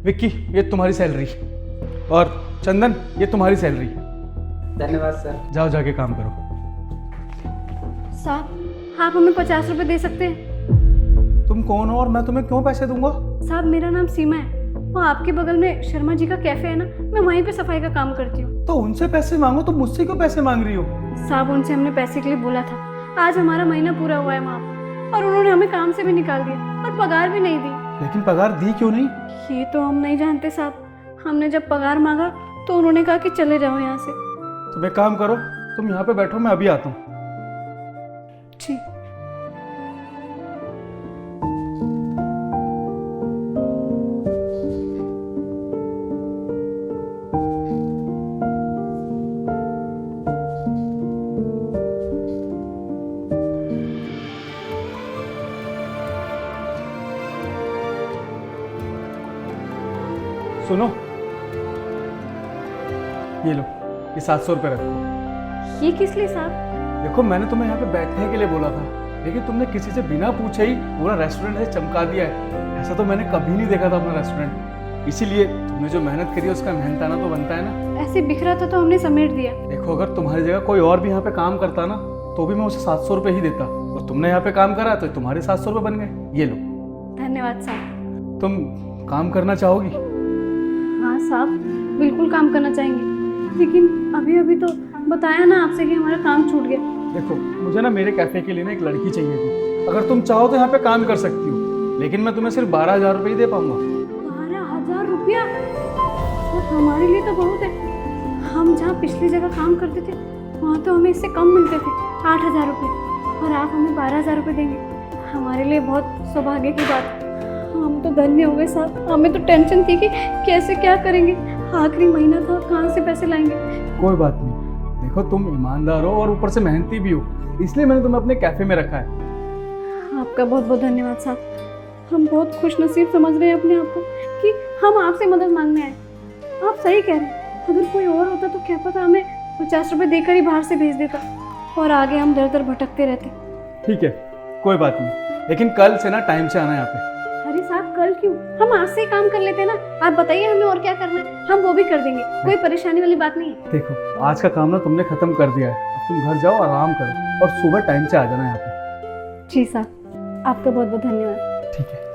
विक्की ये तुम्हारी सैलरी, और चंदन ये तुम्हारी सैलरी। धन्यवाद सर। जाओ जाके काम करो। साहब आप हमें 50 रुपए दे सकते हैं? तुम कौन हो और मैं तुम्हें क्यों पैसे दूंगा? साहब मेरा नाम सीमा है, वो आपके बगल में शर्मा जी का कैफे है ना, मैं वहीं पे सफाई का काम करती हूँ। तो उनसे पैसे मांगो, तो मुझसे क्यों पैसे मांग रही हो? साहब उनसे हमने पैसे के लिए बोला था, आज हमारा महीना पूरा हुआ है वहाँ पर, और उन्होंने हमें काम से भी निकाल दिया और पगार भी नहीं दी। लेकिन पगार दी क्यों नहीं? ये तो हम नहीं जानते साहब, हमने जब पगार मांगा तो उन्होंने कहा कि चले जाओ यहाँ से। तुम एक काम करो, तुम यहाँ पे बैठो, मैं अभी आता हूँ। जी। सुनो, ये लो, ये 700 रुपये रखो। ये किस लिए साहब? देखो मैंने तुम्हें यहाँ पे बैठने के लिए बोला था, लेकिन तुमने किसी से बिना पूछे ही पूरा रेस्टोरेंट से चमका दिया है। ऐसा तो मैंने कभी नहीं देखा था अपना रेस्टोरेंट। इसीलिए तुमने जो मेहनत करी है उसका मेहनताना तो बनता है ना। ऐसे बिखरा था तो हमने समेट दिया। देखो अगर तुम्हारी जगह कोई और भी यहाँ पे काम करता ना, तो भी मैं उसे 700 रुपये ही देता, और तुमने यहाँ पे काम करा तो तुम्हारे 700 रुपये बन गए। ये लो। धन्यवाद साहब। तुम काम करना चाहोगी? हाँ साहब, बिल्कुल काम करना चाहेंगे, लेकिन अभी अभी तो बताया ना आपसे कि हमारा काम छूट गया। देखो मुझे ना मेरे कैफे के लिए ना एक लड़की चाहिए थी। अगर तुम चाहो तो यहाँ पे काम कर सकती हो, लेकिन मैं तुम्हें सिर्फ 12,000 रुपये ही दे पाऊंगा। 12,000 रुपया? तो हमारे लिए तो बहुत है। हम जहाँ पिछली जगह काम करते थे वहाँ तो हमें इससे कम मिलते थे, 8,000 रुपये, और आप हमें 12,000 रुपये देंगे। हमारे लिए बहुत सौभाग्य की बात है। हम तो धन्य हो गए साहब। हमें तो टेंशन थी कि कैसे क्या करेंगे, आखिरी महीना था, कहाँ से पैसे लाएंगे। कोई बात नहीं, देखो तुम ईमानदार हो और ऊपर से मेहनती भी हो, इसलिए मैंने तुम्हें अपने कैफे में रखा है। आपका बहुत बहुत धन्यवाद साहब। हम बहुत खुश नसीब समझ रहे हैं अपने आप को कि हम आपसे मदद मांगने आए। आप सही कह रहे हैं, अगर कोई और होता तो क्या पता हमें 50 रुपये देकर ही बाहर से भेज देता, और आगे हम दर दर भटकते रहते। ठीक है, कोई बात नहीं, लेकिन कल से ना टाइम से आना यहाँ पे। अरे साहब कल क्यों, हम आज से ही काम कर लेते हैं ना। आप बताइए हमें और क्या करना है, हम वो भी कर देंगे, कोई परेशानी वाली बात नहीं है। देखो आज का काम ना तुमने खत्म कर दिया है, अब तुम घर जाओ, आराम करो, और सुबह टाइम से आ जाना यहाँ पे। जी साहब, आपका बहुत बहुत धन्यवाद। ठीक है।